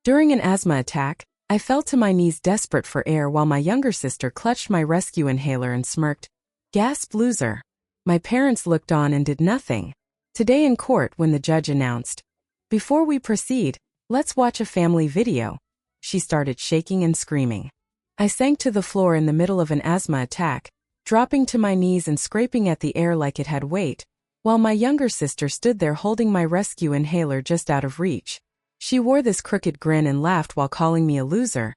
During an asthma attack, I fell to my knees desperate for air while my younger sister clutched my rescue inhaler and smirked. Gasp, loser. My parents looked on and did nothing. Today in court when the judge announced, "Before we proceed, let's watch a family video," she started shaking and screaming. I sank to the floor in the middle of an asthma attack, dropping to my knees and scraping at the air like it had weight, while my younger sister stood there holding my rescue inhaler just out of reach. She wore this crooked grin and laughed while calling me a loser,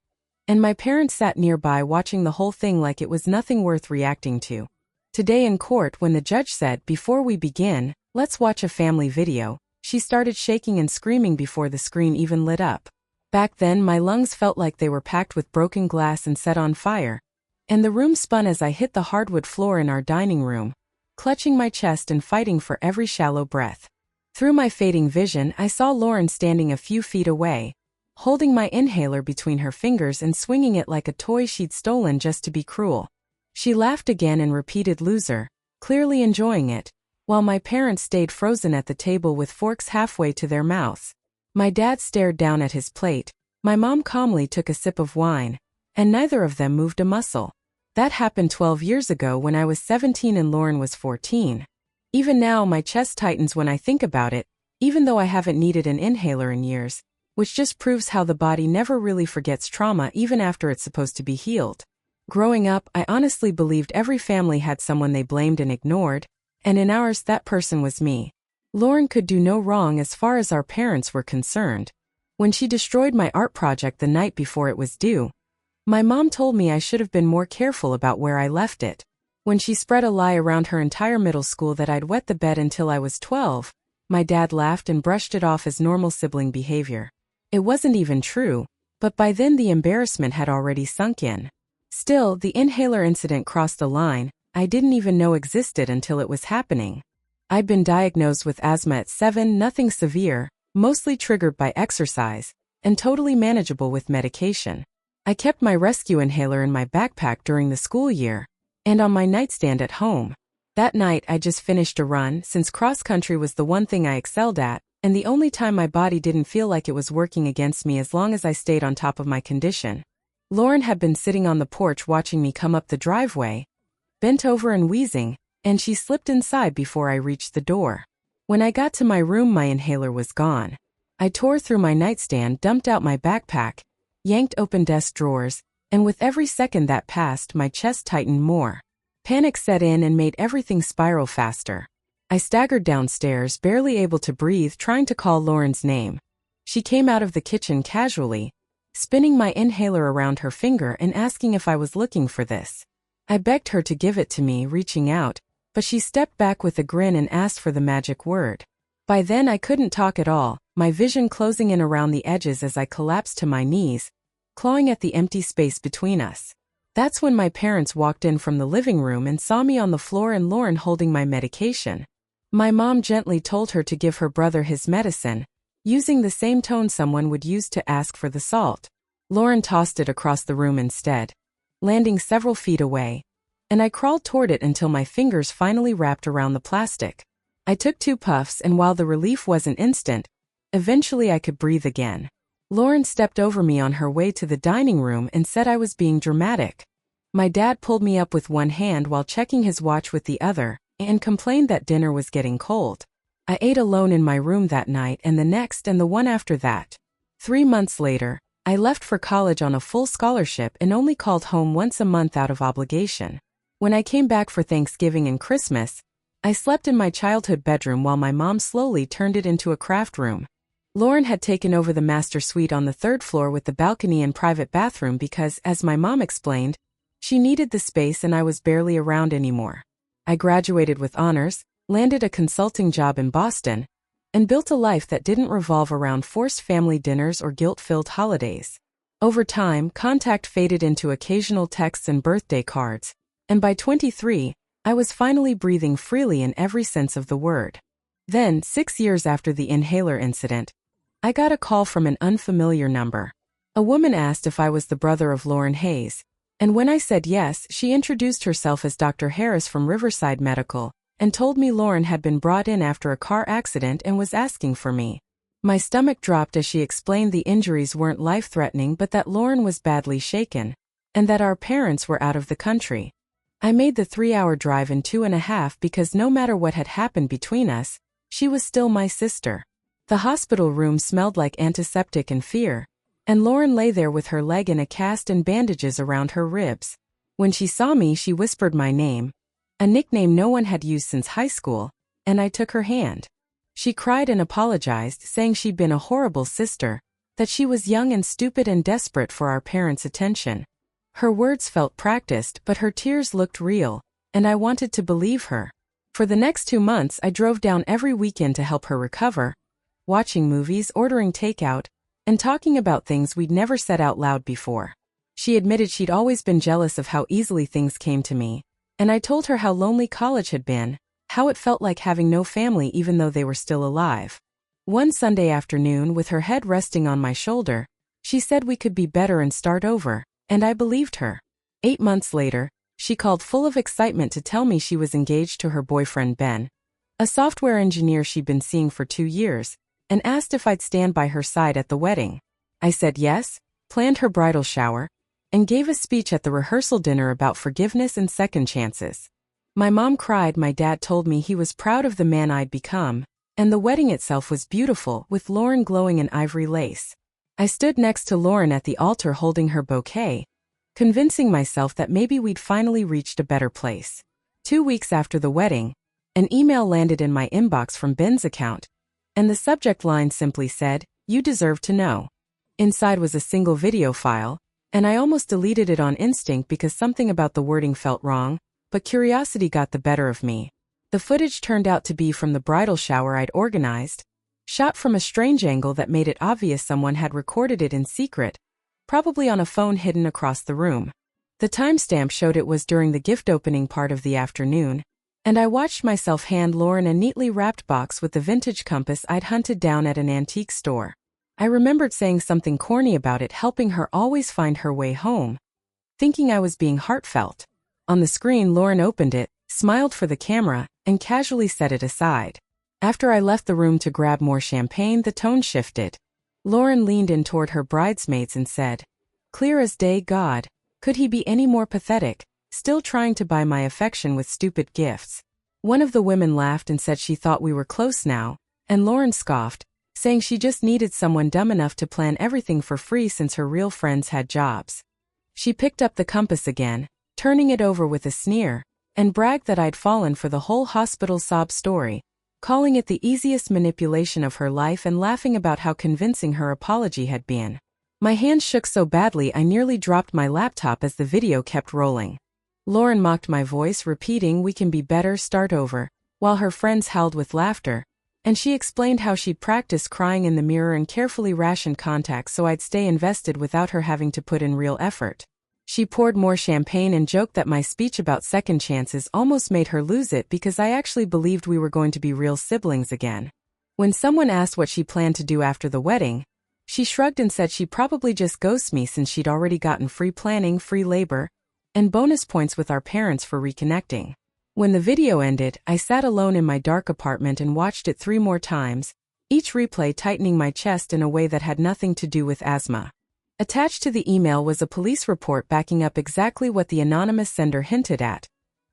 and my parents sat nearby watching the whole thing like it was nothing worth reacting to. Today in court when the judge said, "Before we begin, let's watch a family video," she started shaking and screaming before the screen even lit up. Back then my lungs felt like they were packed with broken glass and set on fire, and the room spun as I hit the hardwood floor in our dining room, clutching my chest and fighting for every shallow breath. Through my fading vision, I saw Lauren standing a few feet away, holding my inhaler between her fingers and swinging it like a toy she'd stolen just to be cruel. She laughed again and repeated loser, clearly enjoying it, while my parents stayed frozen at the table with forks halfway to their mouths. My dad stared down at his plate, my mom calmly took a sip of wine, and neither of them moved a muscle. That happened 12 years ago when I was 17 and Lauren was 14. Even now my chest tightens when I think about it, even though I haven't needed an inhaler in years, which just proves how the body never really forgets trauma even after it's supposed to be healed. Growing up, I honestly believed every family had someone they blamed and ignored, and in ours that person was me. Lauren could do no wrong as far as our parents were concerned. When she destroyed my art project the night before it was due, my mom told me I should have been more careful about where I left it. When she spread a lie around her entire middle school that I'd wet the bed until I was 12, my dad laughed and brushed it off as normal sibling behavior. It wasn't even true, but by then the embarrassment had already sunk in. Still, the inhaler incident crossed the line I didn't even know existed until it was happening. I'd been diagnosed with asthma at 7, nothing severe, mostly triggered by exercise, and totally manageable with medication. I kept my rescue inhaler in my backpack during the school year, and on my nightstand at home. That night I just finished a run since cross-country was the one thing I excelled at, and the only time my body didn't feel like it was working against me as long as I stayed on top of my condition. Lauren had been sitting on the porch watching me come up the driveway, bent over and wheezing, and she slipped inside before I reached the door. When I got to my room my inhaler was gone. I tore through my nightstand, dumped out my backpack, yanked open desk drawers, and with every second that passed my chest tightened more. Panic set in and made everything spiral faster. I staggered downstairs, barely able to breathe, trying to call Lauren's name. She came out of the kitchen casually, spinning my inhaler around her finger and asking if I was looking for this. I begged her to give it to me, reaching out, but she stepped back with a grin and asked for the magic word. By then I couldn't talk at all, my vision closing in around the edges as I collapsed to my knees, clawing at the empty space between us. That's when my parents walked in from the living room and saw me on the floor and Lauren holding my medication. My mom gently told her to give her brother his medicine, using the same tone someone would use to ask for the salt. Lauren tossed it across the room instead, landing several feet away, and I crawled toward it until my fingers finally wrapped around the plastic. I took 2 puffs and while the relief wasn't instant, eventually I could breathe again. Lauren stepped over me on her way to the dining room and said I was being dramatic. My dad pulled me up with one hand while checking his watch with the other, and complained that dinner was getting cold. I ate alone in my room that night and the next and the one after that. 3 months later, I left for college on a full scholarship and only called home once a month out of obligation. When I came back for Thanksgiving and Christmas, I slept in my childhood bedroom while my mom slowly turned it into a craft room. Lauren had taken over the master suite on the 3rd floor with the balcony and private bathroom because, as my mom explained, she needed the space and I was barely around anymore. I graduated with honors, landed a consulting job in Boston, and built a life that didn't revolve around forced family dinners or guilt-filled holidays. Over time, contact faded into occasional texts and birthday cards, and by 23, I was finally breathing freely in every sense of the word. Then, 6 years after the inhaler incident, I got a call from an unfamiliar number. A woman asked if I was the brother of Lauren Hayes, and when I said yes, she introduced herself as Dr. Harris from Riverside Medical, and told me Lauren had been brought in after a car accident and was asking for me. My stomach dropped as she explained the injuries weren't life-threatening but that Lauren was badly shaken, and that our parents were out of the country. I made the 3-hour drive in 2.5 because no matter what had happened between us, she was still my sister. The hospital room smelled like antiseptic and fear, and Lauren lay there with her leg in a cast and bandages around her ribs. When she saw me, she whispered my name, a nickname no one had used since high school, and I took her hand. She cried and apologized, saying she'd been a horrible sister, that she was young and stupid and desperate for our parents' attention. Her words felt practiced, but her tears looked real, and I wanted to believe her. For the next 2 months, I drove down every weekend to help her recover, watching movies, ordering takeout, and talking about things we'd never said out loud before. She admitted she'd always been jealous of how easily things came to me, and I told her how lonely college had been, how it felt like having no family even though they were still alive. One Sunday afternoon, with her head resting on my shoulder, she said we could be better and start over, and I believed her. 8 months later, she called full of excitement to tell me she was engaged to her boyfriend Ben, a software engineer she'd been seeing for 2 years, and asked if I'd stand by her side at the wedding. I said yes, planned her bridal shower, and gave a speech at the rehearsal dinner about forgiveness and second chances. My mom cried. My dad told me he was proud of the man I'd become, and the wedding itself was beautiful, with Lauren glowing in ivory lace. I stood next to Lauren at the altar holding her bouquet, convincing myself that maybe we'd finally reached a better place. 2 weeks after the wedding, an email landed in my inbox from Ben's account, and the subject line simply said, "You deserve to know." Inside was a single video file, and I almost deleted it on instinct because something about the wording felt wrong, but curiosity got the better of me. The footage turned out to be from the bridal shower I'd organized, shot from a strange angle that made it obvious someone had recorded it in secret, probably on a phone hidden across the room. The timestamp showed it was during the gift opening part of the afternoon, and I watched myself hand Lauren a neatly wrapped box with the vintage compass I'd hunted down at an antique store. I remembered saying something corny about it helping her always find her way home, thinking I was being heartfelt. On the screen, Lauren opened it, smiled for the camera, and casually set it aside. After I left the room to grab more champagne, the tone shifted. Lauren leaned in toward her bridesmaids and said, "Clear as day, God, could he be any more pathetic, still trying to buy my affection with stupid gifts?" One of the women laughed and said she thought we were close now, and Lauren scoffed, saying she just needed someone dumb enough to plan everything for free since her real friends had jobs. She picked up the compass again, turning it over with a sneer, and bragged that I'd fallen for the whole hospital sob story, calling it the easiest manipulation of her life and laughing about how convincing her apology had been. My hands shook so badly I nearly dropped my laptop as the video kept rolling. Lauren mocked my voice, repeating, "We can be better, start over," while her friends howled with laughter, and she explained how she'd practiced crying in the mirror and carefully rationed contacts so I'd stay invested without her having to put in real effort. She poured more champagne and joked that my speech about second chances almost made her lose it because I actually believed we were going to be real siblings again. When someone asked what she planned to do after the wedding, she shrugged and said she'd probably just ghost me since she'd already gotten free planning, free labor, and bonus points with our parents for reconnecting. When the video ended, I sat alone in my dark apartment and watched it 3 more times, each replay tightening my chest in a way that had nothing to do with asthma. Attached to the email was a police report backing up exactly what the anonymous sender hinted at,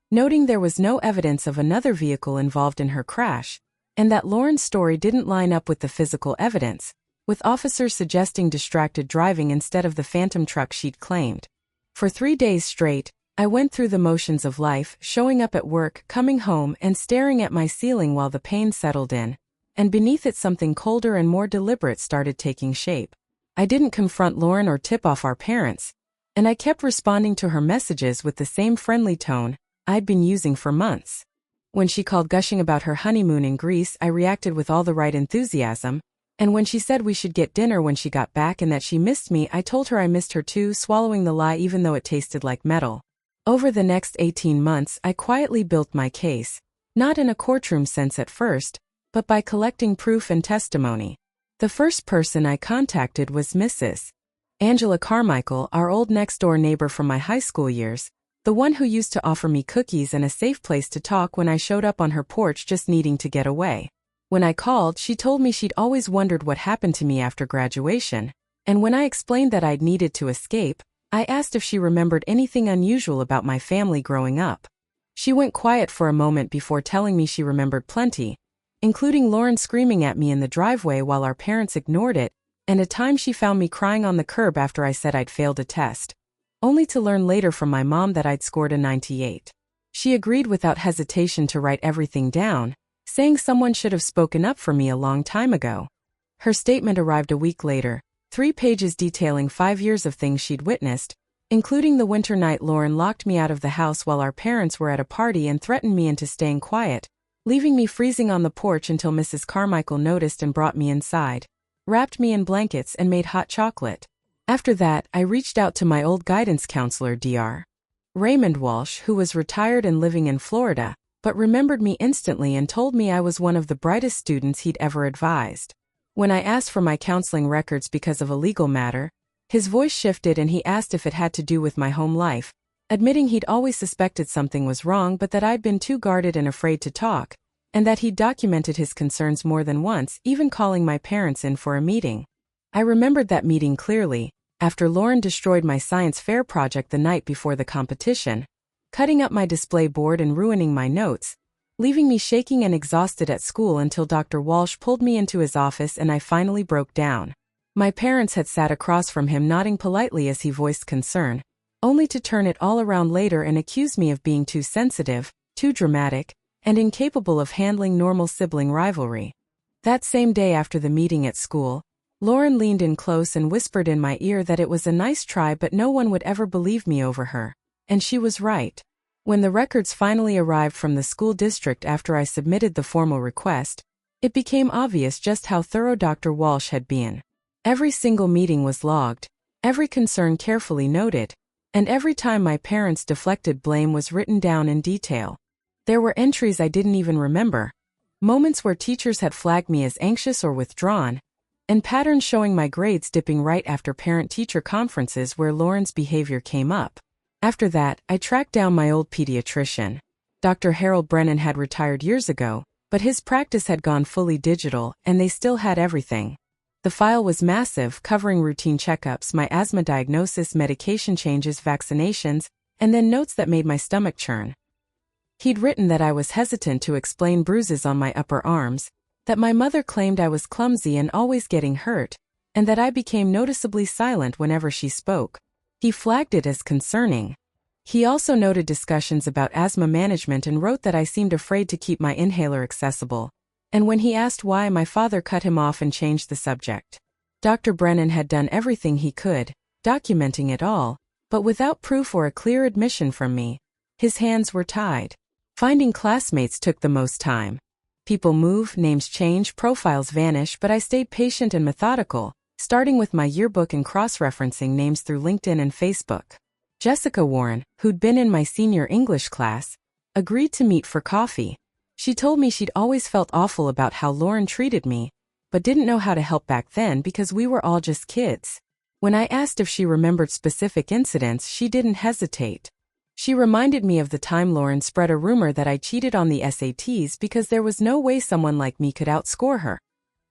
noting there was no evidence of another vehicle involved in her crash, and that Lauren's story didn't line up with the physical evidence, with officers suggesting distracted driving instead of the phantom truck she'd claimed. For 3 days straight, I went through the motions of life, showing up at work, coming home, and staring at my ceiling while the pain settled in, and beneath it something colder and more deliberate started taking shape. I didn't confront Lauren or tip off our parents, and I kept responding to her messages with the same friendly tone I'd been using for months. When she called gushing about her honeymoon in Greece, I reacted with all the right enthusiasm, and when she said we should get dinner when she got back and that she missed me, I told her I missed her too, swallowing the lie even though it tasted like metal. Over the next 18 months, I quietly built my case, not in a courtroom sense at first, but by collecting proof and testimony. The first person I contacted was Mrs. Angela Carmichael, our old next-door neighbor from my high school years, the one who used to offer me cookies and a safe place to talk when I showed up on her porch just needing to get away. When I called, she told me she'd always wondered what happened to me after graduation, and when I explained that I'd needed to escape, I asked if she remembered anything unusual about my family growing up. She went quiet for a moment before telling me she remembered plenty, including Lauren screaming at me in the driveway while our parents ignored it, and a time she found me crying on the curb after I said I'd failed a test, only to learn later from my mom that I'd scored a 98. She agreed without hesitation to write everything down, saying someone should have spoken up for me a long time ago. Her statement arrived a week later, 3 pages detailing 5 years of things she'd witnessed, including the winter night Lauren locked me out of the house while our parents were at a party and threatened me into staying quiet, leaving me freezing on the porch until Mrs. Carmichael noticed and brought me inside, wrapped me in blankets and made hot chocolate. After that, I reached out to my old guidance counselor Dr. Raymond Walsh, who was retired and living in Florida, but remembered me instantly and told me I was one of the brightest students he'd ever advised. When I asked for my counseling records because of a legal matter, his voice shifted and he asked if it had to do with my home life, admitting he'd always suspected something was wrong but that I'd been too guarded and afraid to talk, and that he'd documented his concerns more than once, even calling my parents in for a meeting. I remembered that meeting clearly, after Lauren destroyed my science fair project the night before the competition, cutting up my display board and ruining my notes, leaving me shaking and exhausted at school until Dr. Walsh pulled me into his office and I finally broke down. My parents had sat across from him nodding politely as he voiced concern, only to turn it all around later and accuse me of being too sensitive, too dramatic, and incapable of handling normal sibling rivalry. That same day after the meeting at school, Lauren leaned in close and whispered in my ear that it was a nice try but no one would ever believe me over her. And she was right. When the records finally arrived from the school district after I submitted the formal request, it became obvious just how thorough Dr. Walsh had been. Every single meeting was logged, every concern carefully noted, and every time my parents deflected blame was written down in detail. There were entries I didn't even remember, moments where teachers had flagged me as anxious or withdrawn, and patterns showing my grades dipping right after parent-teacher conferences where Lauren's behavior came up. After that, I tracked down my old pediatrician. Dr. Harold Brennan had retired years ago, but his practice had gone fully digital, and they still had everything. The file was massive, covering routine checkups, my asthma diagnosis, medication changes, vaccinations, and then notes that made my stomach churn. He'd written that I was hesitant to explain bruises on my upper arms, that my mother claimed I was clumsy and always getting hurt, and that I became noticeably silent whenever she spoke. He flagged it as concerning. He also noted discussions about asthma management and wrote that I seemed afraid to keep my inhaler accessible, and when he asked why, my father cut him off and changed the subject. Dr. Brennan had done everything he could, documenting it all, but without proof or a clear admission from me. His hands were tied. Finding classmates took the most time. People move, names change, profiles vanish, but I stayed patient and methodical, starting with my yearbook and cross-referencing names through LinkedIn and Facebook. Jessica Warren, who'd been in my senior English class, agreed to meet for coffee. She told me she'd always felt awful about how Lauren treated me, but didn't know how to help back then because we were all just kids. When I asked if she remembered specific incidents, she didn't hesitate. She reminded me of the time Lauren spread a rumor that I cheated on the SATs because there was no way someone like me could outscore her.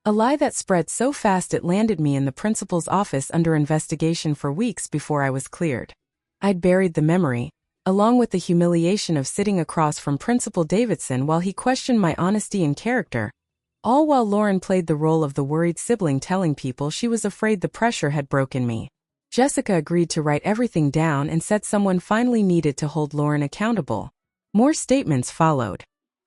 A lie that spread so fast it landed me in the principal's office under investigation for weeks before I was cleared. I'd buried the memory, along with the humiliation of sitting across from Principal Davidson while he questioned my honesty and character, all while Lauren played the role of the worried sibling telling people she was afraid the pressure had broken me. Jessica agreed to write everything down and said someone finally needed to hold Lauren accountable. More statements followed.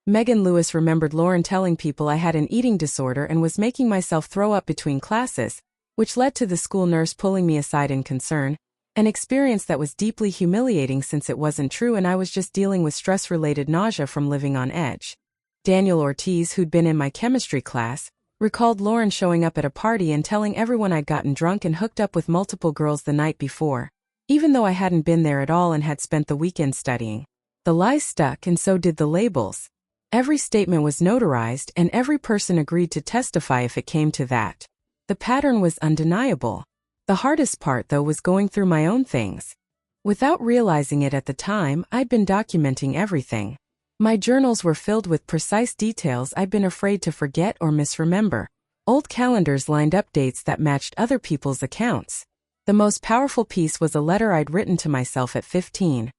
Megan Lewis remembered Lauren telling people I had an eating disorder and was making myself throw up between classes, which led to the school nurse pulling me aside in concern, an experience that was deeply humiliating since it wasn't true and I was just dealing with stress-related nausea from living on edge. Daniel Ortiz, who'd been in my chemistry class, recalled Lauren showing up at a party and telling everyone I'd gotten drunk and hooked up with multiple girls the night before, even though I hadn't been there at all and had spent the weekend studying. The lies stuck and so did the labels. Every statement was notarized and every person agreed to testify if it came to that. The pattern was undeniable. The hardest part, though, was going through my own things. Without realizing it at the time, I'd been documenting everything. My journals were filled with precise details I'd been afraid to forget or misremember. Old calendars lined up dates that matched other people's accounts. The most powerful piece was a letter I'd written to myself at 15.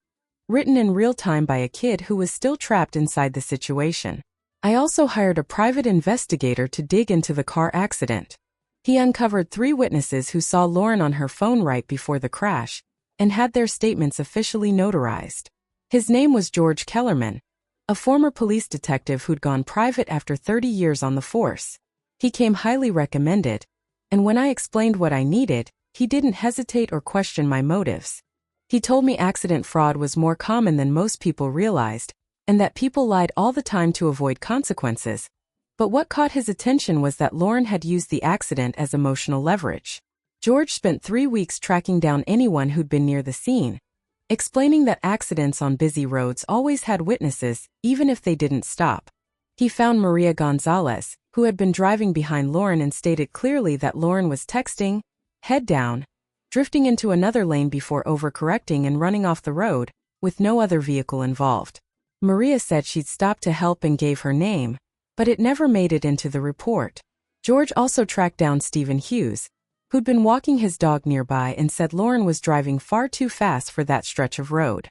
Written in real time by a kid who was still trapped inside the situation. I also hired a private investigator to dig into the car accident. He uncovered 3 witnesses who saw Lauren on her phone right before the crash, and had their statements officially notarized. His name was George Kellerman, a former police detective who'd gone private after 30 years on the force. He came highly recommended, and when I explained what I needed, he didn't hesitate or question my motives. He told me accident fraud was more common than most people realized, and that people lied all the time to avoid consequences. But what caught his attention was that Lauren had used the accident as emotional leverage. George spent 3 weeks tracking down anyone who'd been near the scene, explaining that accidents on busy roads always had witnesses, even if they didn't stop. He found Maria Gonzalez, who had been driving behind Lauren, and stated clearly that Lauren was texting, head down, drifting into another lane before overcorrecting and running off the road, with no other vehicle involved. Maria said she'd stopped to help and gave her name, but it never made it into the report. George also tracked down Stephen Hughes, who'd been walking his dog nearby, and said Lauren was driving far too fast for that stretch of road.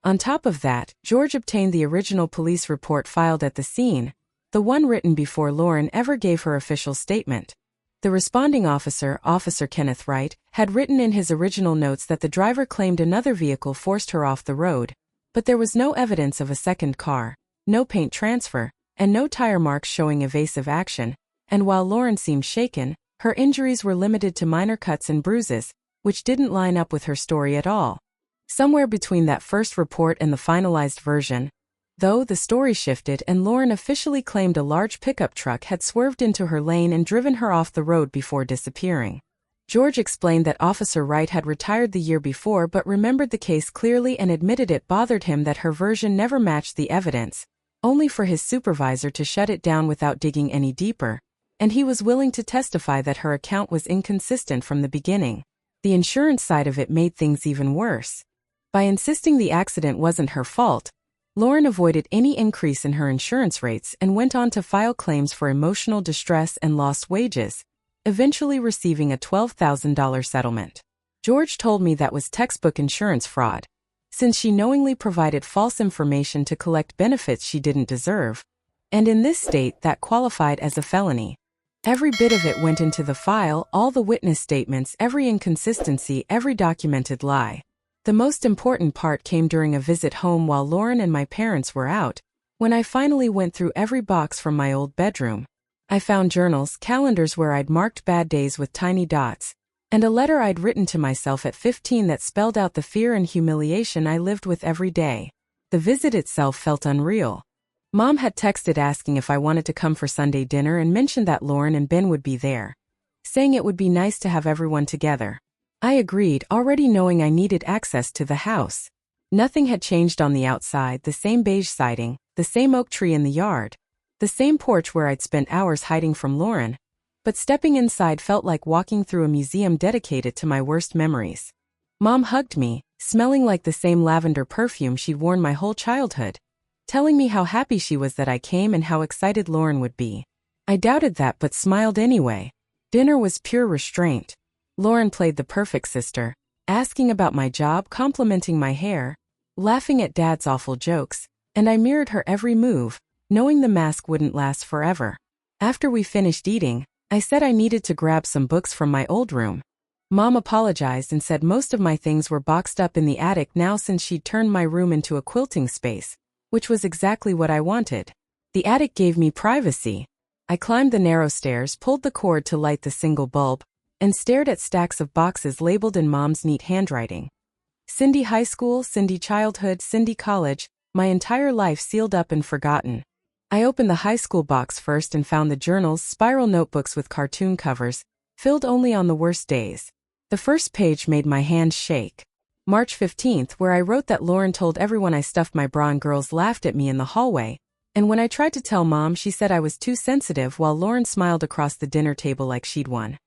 On top of that, George obtained the original police report filed at the scene, the one written before Lauren ever gave her official statement. The responding officer, Officer Kenneth Wright, had written in his original notes that the driver claimed another vehicle forced her off the road, but there was no evidence of a second car, no paint transfer, and no tire marks showing evasive action, and while Lauren seemed shaken, her injuries were limited to minor cuts and bruises, which didn't line up with her story at all. Somewhere between that first report and the finalized version, though, the story shifted and Lauren officially claimed a large pickup truck had swerved into her lane and driven her off the road before disappearing. George explained that Officer Wright had retired the year before but remembered the case clearly and admitted it bothered him that her version never matched the evidence, only for his supervisor to shut it down without digging any deeper, and he was willing to testify that her account was inconsistent from the beginning. The insurance side of it made things even worse. By insisting the accident wasn't her fault, Lauren avoided any increase in her insurance rates and went on to file claims for emotional distress and lost wages, eventually receiving a $12,000 settlement. George told me that was textbook insurance fraud, since she knowingly provided false information to collect benefits she didn't deserve, and in this state that qualified as a felony. Every bit of it went into the file, all the witness statements, every inconsistency, every documented lie. The most important part came during a visit home while Lauren and my parents were out, when I finally went through every box from my old bedroom. I found journals, calendars where I'd marked bad days with tiny dots, and a letter I'd written to myself at 15 that spelled out the fear and humiliation I lived with every day. The visit itself felt unreal. Mom had texted asking if I wanted to come for Sunday dinner and mentioned that Lauren and Ben would be there, saying it would be nice to have everyone together. I agreed, already knowing I needed access to the house. Nothing had changed on the outside, the same beige siding, the same oak tree in the yard, the same porch where I'd spent hours hiding from Lauren, but stepping inside felt like walking through a museum dedicated to my worst memories. Mom hugged me, smelling like the same lavender perfume she'd worn my whole childhood, telling me how happy she was that I came and how excited Lauren would be. I doubted that but smiled anyway. Dinner was pure restraint. Lauren played the perfect sister, asking about my job, complimenting my hair, laughing at Dad's awful jokes, and I mirrored her every move, knowing the mask wouldn't last forever. After we finished eating, I said I needed to grab some books from my old room. Mom apologized and said most of my things were boxed up in the attic now since she'd turned my room into a quilting space, which was exactly what I wanted. The attic gave me privacy. I climbed the narrow stairs, pulled the cord to light the single bulb, and stared at stacks of boxes labeled in Mom's neat handwriting. Cindy High School, Cindy Childhood, Cindy College, my entire life sealed up and forgotten. I opened the high school box first and found the journals, spiral notebooks with cartoon covers, filled only on the worst days. The first page made my hands shake. March 15th, where I wrote that Lauren told everyone I stuffed my bra and girls laughed at me in the hallway, and when I tried to tell Mom she said I was too sensitive while Lauren smiled across the dinner table like she'd won.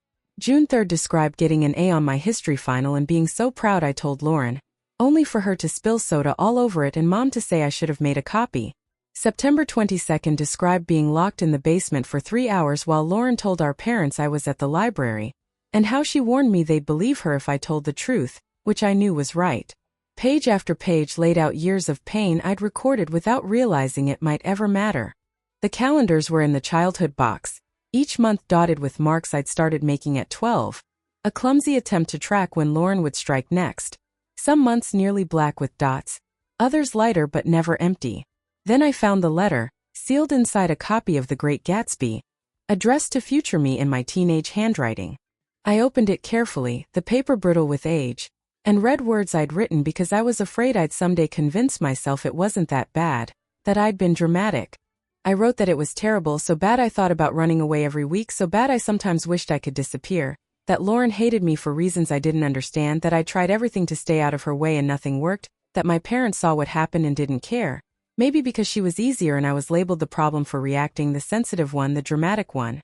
June 3rd described getting an A on my history final and being so proud I told Lauren, only for her to spill soda all over it and Mom to say I should have made a copy. September 22nd described being locked in the basement for 3 hours while Lauren told our parents I was at the library, and how she warned me they'd believe her if I told the truth, which I knew was right. Page after page laid out years of pain I'd recorded without realizing it might ever matter. The calendars were in the childhood box, each month dotted with marks I'd started making at 12, a clumsy attempt to track when Lauren would strike next, some months nearly black with dots, others lighter but never empty. Then I found the letter, sealed inside a copy of The Great Gatsby, addressed to future me in my teenage handwriting. I opened it carefully, the paper brittle with age, and read words I'd written because I was afraid I'd someday convince myself it wasn't that bad, that I'd been dramatic. I wrote that it was terrible, so bad I thought about running away every week, so bad I sometimes wished I could disappear, that Lauren hated me for reasons I didn't understand, that I tried everything to stay out of her way and nothing worked, that my parents saw what happened and didn't care. Maybe because she was easier and I was labeled the problem for reacting, the sensitive one, the dramatic one.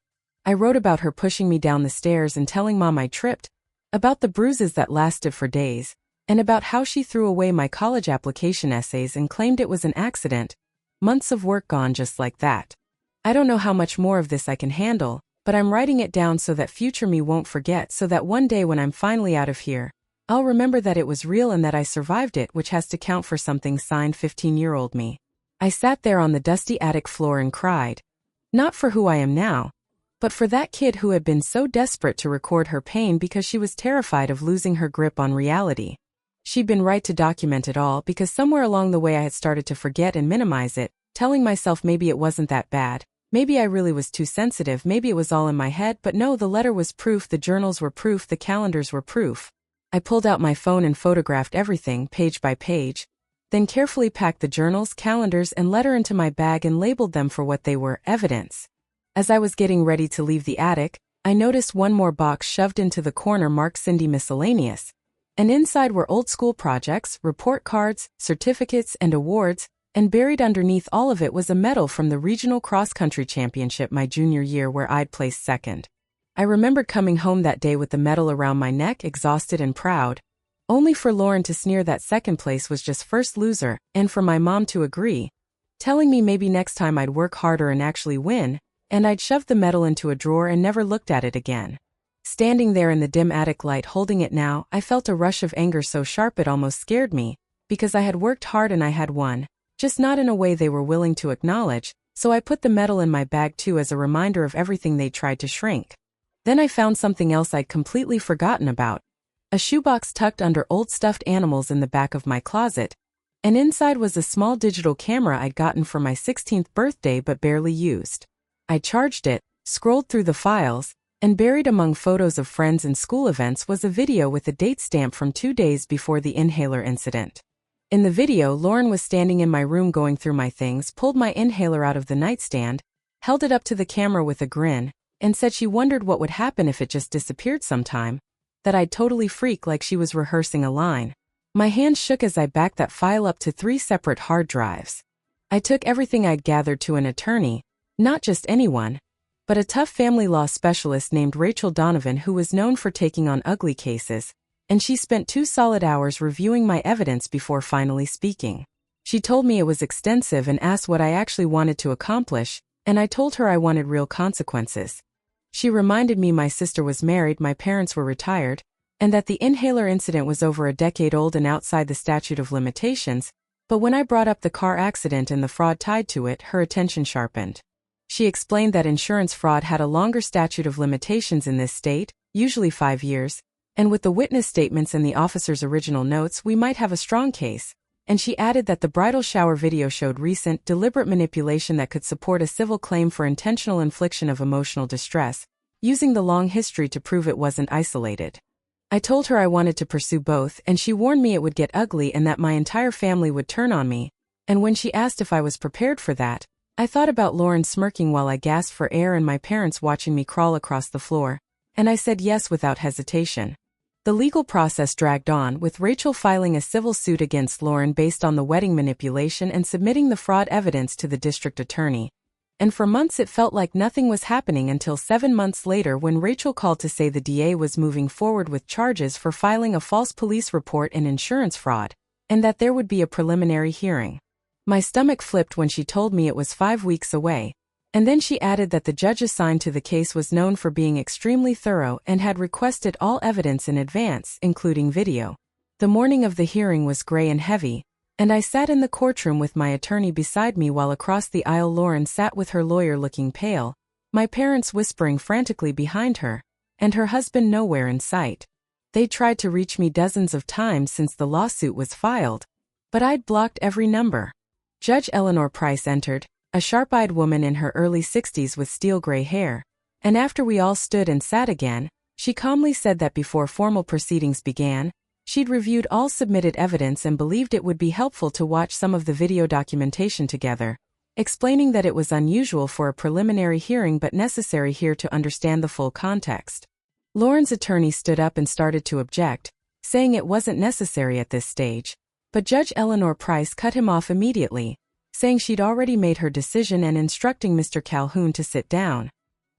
I wrote about her pushing me down the stairs and telling Mom I tripped, about the bruises that lasted for days, and about how she threw away my college application essays and claimed it was an accident. Months of work gone just like that. I don't know how much more of this I can handle, but I'm writing it down so that future me won't forget, so that one day when I'm finally out of here, I'll remember that it was real and that I survived it, which has to count for something. Signed 15-year-old me. I sat there on the dusty attic floor and cried. Not for who I am now, but for that kid who had been so desperate to record her pain because she was terrified of losing her grip on reality. She'd been right to document it all because somewhere along the way I had started to forget and minimize it, telling myself maybe it wasn't that bad, maybe I really was too sensitive, maybe it was all in my head, but no, the letter was proof, the journals were proof, the calendars were proof. I pulled out my phone and photographed everything, page by page, then carefully packed the journals, calendars, and letter into my bag and labeled them for what they were, evidence. As I was getting ready to leave the attic, I noticed one more box shoved into the corner marked Cindy Miscellaneous, and inside were old school projects, report cards, certificates, and awards, and buried underneath all of it was a medal from the regional cross-country championship my junior year where I'd placed second. I remembered coming home that day with the medal around my neck, exhausted and proud, only for Lauren to sneer that second place was just first loser, and for my mom to agree, telling me maybe next time I'd work harder and actually win, and I'd shoved the medal into a drawer and never looked at it again. Standing there in the dim attic light holding it now, I felt a rush of anger so sharp it almost scared me, because I had worked hard and I had won, just not in a way they were willing to acknowledge, so I put the medal in my bag too as a reminder of everything they tried to shrink. Then I found something else I'd completely forgotten about. A shoebox tucked under old stuffed animals in the back of my closet, and inside was a small digital camera I'd gotten for my 16th birthday but barely used. I charged it, scrolled through the files, and buried among photos of friends and school events was a video with a date stamp from 2 days before the inhaler incident. In the video, Lauren was standing in my room going through my things, pulled my inhaler out of the nightstand, held it up to the camera with a grin, and said she wondered what would happen if it just disappeared sometime, that I'd totally freak like she was rehearsing a line. My hands shook as I backed that file up to 3 separate hard drives. I took everything I'd gathered to an attorney, not just anyone, but a tough family law specialist named Rachel Donovan who was known for taking on ugly cases, and she spent 2 solid hours reviewing my evidence before finally speaking. She told me it was extensive and asked what I actually wanted to accomplish, and I told her I wanted real consequences. She reminded me my sister was married, my parents were retired, and that the inhaler incident was over a decade old and outside the statute of limitations, but when I brought up the car accident and the fraud tied to it, her attention sharpened. She explained that insurance fraud had a longer statute of limitations in this state, usually 5 years, and with the witness statements and the officer's original notes we might have a strong case, and she added that the bridal shower video showed recent, deliberate manipulation that could support a civil claim for intentional infliction of emotional distress, using the long history to prove it wasn't isolated. I told her I wanted to pursue both, and she warned me it would get ugly and that my entire family would turn on me, and when she asked if I was prepared for that, I thought about Lauren smirking while I gasped for air and my parents watching me crawl across the floor, and I said yes without hesitation. The legal process dragged on, with Rachel filing a civil suit against Lauren based on the wedding manipulation and submitting the fraud evidence to the district attorney. And for months it felt like nothing was happening until 7 months later when Rachel called to say the DA was moving forward with charges for filing a false police report and insurance fraud, and that there would be a preliminary hearing. My stomach flipped when she told me it was 5 weeks away, and then she added that the judge assigned to the case was known for being extremely thorough and had requested all evidence in advance, including video. The morning of the hearing was gray and heavy, and I sat in the courtroom with my attorney beside me while across the aisle Lauren sat with her lawyer looking pale, my parents whispering frantically behind her, and her husband nowhere in sight. They tried to reach me dozens of times since the lawsuit was filed, but I'd blocked every number. Judge Eleanor Price entered, a sharp-eyed woman in her early 60s with steel-gray hair, and after we all stood and sat again, she calmly said that before formal proceedings began, she'd reviewed all submitted evidence and believed it would be helpful to watch some of the video documentation together, explaining that it was unusual for a preliminary hearing but necessary here to understand the full context. Lauren's attorney stood up and started to object, saying it wasn't necessary at this stage, but Judge Eleanor Price cut him off immediately, saying she'd already made her decision and instructing Mr. Calhoun to sit down.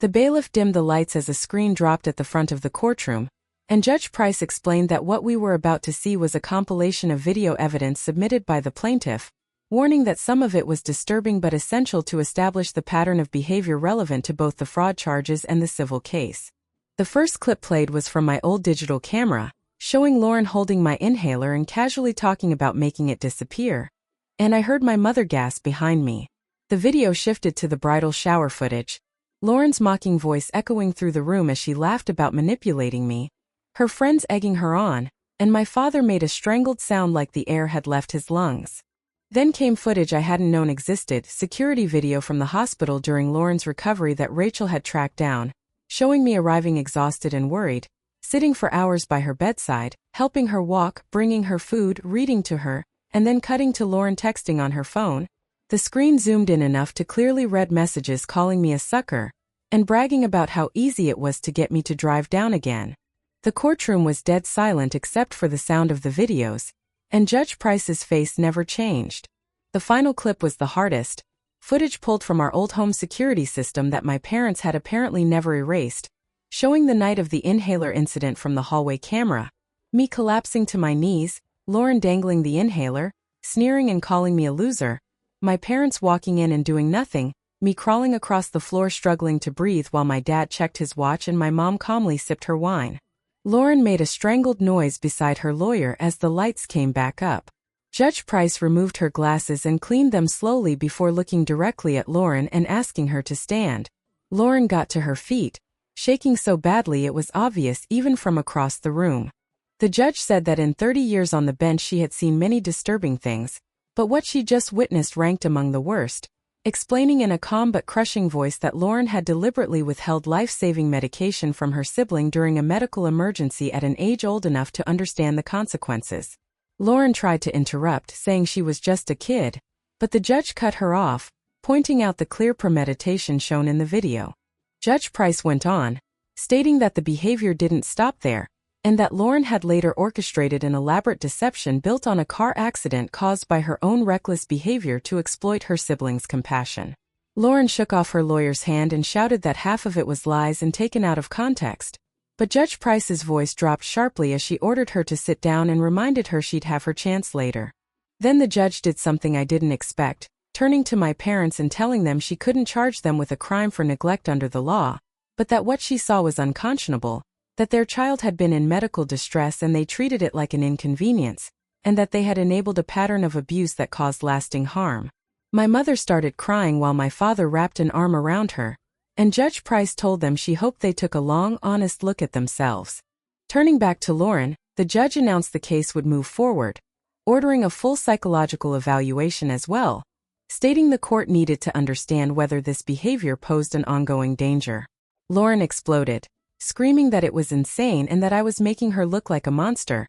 The bailiff dimmed the lights as a screen dropped at the front of the courtroom, and Judge Price explained that what we were about to see was a compilation of video evidence submitted by the plaintiff, warning that some of it was disturbing but essential to establish the pattern of behavior relevant to both the fraud charges and the civil case. The first clip played was from my old digital camera, showing Lauren holding my inhaler and casually talking about making it disappear. And I heard my mother gasp behind me. The video shifted to the bridal shower footage, Lauren's mocking voice echoing through the room as she laughed about manipulating me, her friends egging her on, and my father made a strangled sound like the air had left his lungs. Then came footage I hadn't known existed, security video from the hospital during Lauren's recovery that Rachel had tracked down, showing me arriving exhausted and worried, sitting for hours by her bedside, helping her walk, bringing her food, reading to her, and then cutting to Lauren texting on her phone. The screen zoomed in enough to clearly read messages calling me a sucker, and bragging about how easy it was to get me to drive down again. The courtroom was dead silent except for the sound of the videos, and Judge Price's face never changed. The final clip was the hardest, footage pulled from our old home security system that my parents had apparently never erased, showing the night of the inhaler incident from the hallway camera, me collapsing to my knees, Lauren dangling the inhaler, sneering and calling me a loser, my parents walking in and doing nothing, me crawling across the floor struggling to breathe while my dad checked his watch and my mom calmly sipped her wine. Lauren made a strangled noise beside her lawyer as the lights came back up. Judge Price removed her glasses and cleaned them slowly before looking directly at Lauren and asking her to stand. Lauren got to her feet, shaking so badly it was obvious even from across the room. The judge said that in 30 years on the bench she had seen many disturbing things, but what she just witnessed ranked among the worst, explaining in a calm but crushing voice that Lauren had deliberately withheld life-saving medication from her sibling during a medical emergency at an age old enough to understand the consequences. Lauren tried to interrupt, saying she was just a kid, but the judge cut her off, pointing out the clear premeditation shown in the video. Judge Price went on, stating that the behavior didn't stop there, and that Lauren had later orchestrated an elaborate deception built on a car accident caused by her own reckless behavior to exploit her siblings' compassion. Lauren shook off her lawyer's hand and shouted that half of it was lies and taken out of context, but Judge Price's voice dropped sharply as she ordered her to sit down and reminded her she'd have her chance later. Then the judge did something I didn't expect, turning to my parents and telling them she couldn't charge them with a crime for neglect under the law, but that what she saw was unconscionable, that their child had been in medical distress and they treated it like an inconvenience, and that they had enabled a pattern of abuse that caused lasting harm. My mother started crying while my father wrapped an arm around her, and Judge Price told them she hoped they took a long, honest look at themselves. Turning back to Lauren, the judge announced the case would move forward, ordering a full psychological evaluation as well, stating the court needed to understand whether this behavior posed an ongoing danger. Lauren exploded, screaming that it was insane and that I was making her look like a monster,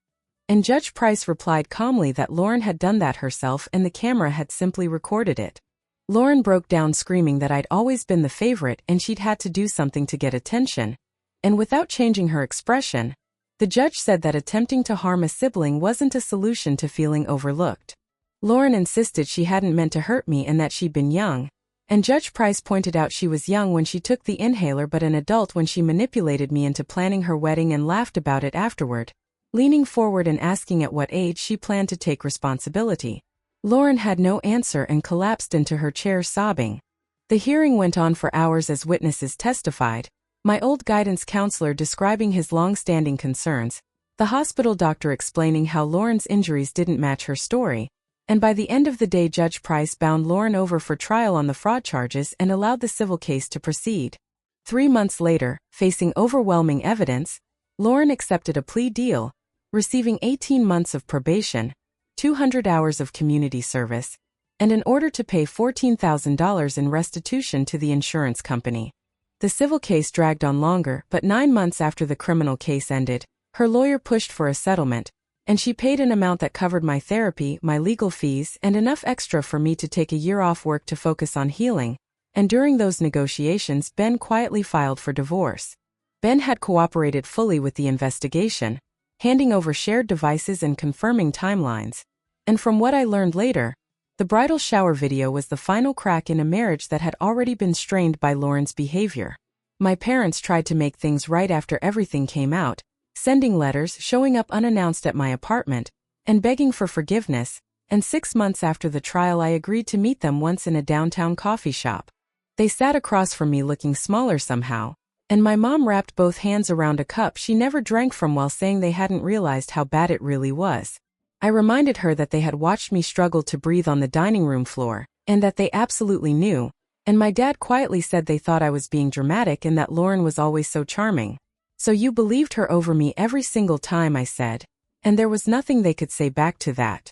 and Judge Price replied calmly that Lauren had done that herself and the camera had simply recorded it. Lauren broke down screaming that I'd always been the favorite and she'd had to do something to get attention, and without changing her expression, the judge said that attempting to harm a sibling wasn't a solution to feeling overlooked. Lauren insisted she hadn't meant to hurt me and that she'd been young, and Judge Price pointed out she was young when she took the inhaler but an adult when she manipulated me into planning her wedding and laughed about it afterward, leaning forward and asking at what age she planned to take responsibility. Lauren had no answer and collapsed into her chair sobbing. The hearing went on for hours as witnesses testified, my old guidance counselor describing his long-standing concerns, the hospital doctor explaining how Lauren's injuries didn't match her story, and by the end of the day Judge Price bound Lauren over for trial on the fraud charges and allowed the civil case to proceed. 3 months later, facing overwhelming evidence, Lauren accepted a plea deal, receiving 18 months of probation, 200 hours of community service, and an order to pay $14,000 in restitution to the insurance company. The civil case dragged on longer, but 9 months after the criminal case ended, her lawyer pushed for a settlement, and she paid an amount that covered my therapy, my legal fees, and enough extra for me to take a year off work to focus on healing. And during those negotiations, Ben quietly filed for divorce. Ben had cooperated fully with the investigation, handing over shared devices and confirming timelines. And from what I learned later, the bridal shower video was the final crack in a marriage that had already been strained by Lauren's behavior. My parents tried to make things right after everything came out, sending letters, showing up unannounced at my apartment, and begging for forgiveness, and 6 months after the trial I agreed to meet them once in a downtown coffee shop. They sat across from me looking smaller somehow, and my mom wrapped both hands around a cup she never drank from while saying they hadn't realized how bad it really was. I reminded her that they had watched me struggle to breathe on the dining room floor, and that they absolutely knew, and my dad quietly said they thought I was being dramatic and that Lauren was always so charming. So you believed her over me every single time, I said, and there was nothing they could say back to that.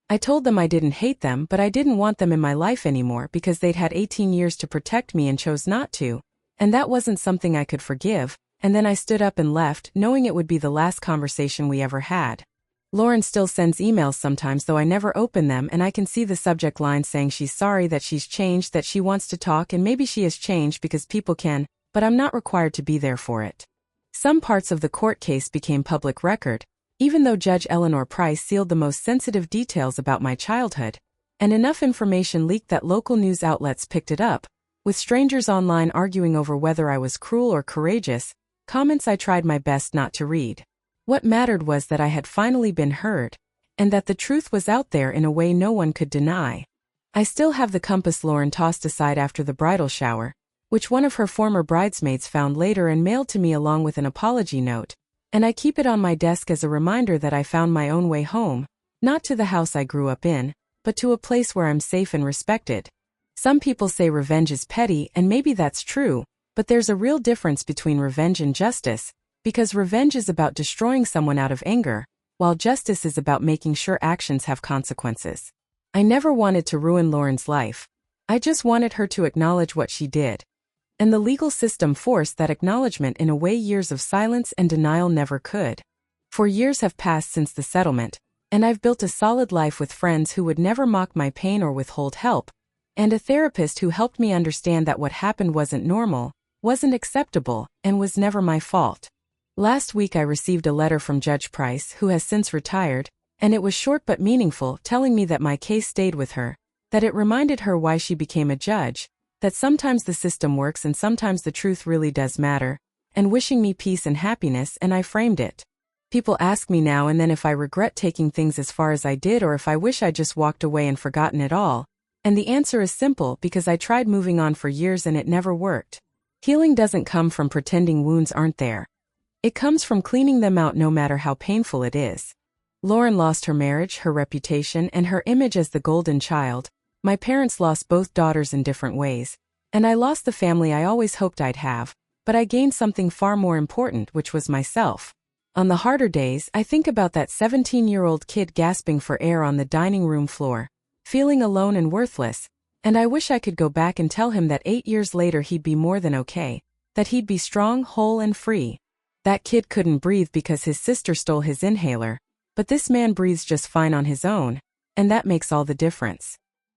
I told them I didn't hate them, but I didn't want them in my life anymore because they'd had 18 years to protect me and chose not to, and that wasn't something I could forgive, and then I stood up and left, knowing it would be the last conversation we ever had. Lauren still sends emails sometimes, though I never open them, and I can see the subject line saying she's sorry, that she's changed, that she wants to talk, and maybe she has changed because people can, but I'm not required to be there for it. Some parts of the court case became public record, even though Judge Eleanor Price sealed the most sensitive details about my childhood, and enough information leaked that local news outlets picked it up, with strangers online arguing over whether I was cruel or courageous, comments I tried my best not to read. What mattered was that I had finally been heard, and that the truth was out there in a way no one could deny. I still have the compass Lauren tossed aside after the bridal shower, which one of her former bridesmaids found later and mailed to me along with an apology note, and I keep it on my desk as a reminder that I found my own way home, not to the house I grew up in, but to a place where I'm safe and respected. Some people say revenge is petty, and maybe that's true, but there's a real difference between revenge and justice, because revenge is about destroying someone out of anger, while justice is about making sure actions have consequences. I never wanted to ruin Lauren's life. I just wanted her to acknowledge what she did. And the legal system forced that acknowledgement in a way years of silence and denial never could. 4 years have passed since the settlement, and I've built a solid life with friends who would never mock my pain or withhold help, and a therapist who helped me understand that what happened wasn't normal, wasn't acceptable, and was never my fault. Last week I received a letter from Judge Price, who has since retired, and it was short but meaningful, telling me that my case stayed with her, that it reminded her why she became a judge, that sometimes the system works and sometimes the truth really does matter, and wishing me peace and happiness, and I framed it. People ask me now and then if I regret taking things as far as I did or if I wish I just walked away and forgotten it all, and the answer is simple, because I tried moving on for years and it never worked. Healing doesn't come from pretending wounds aren't there. It comes from cleaning them out no matter how painful it is. Lauren lost her marriage, her reputation, and her image as the golden child. My parents lost both daughters in different ways, and I lost the family I always hoped I'd have, but I gained something far more important, which was myself. On the harder days, I think about that 17-year-old kid gasping for air on the dining room floor, feeling alone and worthless, and I wish I could go back and tell him that 8 years later he'd be more than okay, that he'd be strong, whole, and free. That kid couldn't breathe because his sister stole his inhaler, but this man breathes just fine on his own, and that makes all the difference.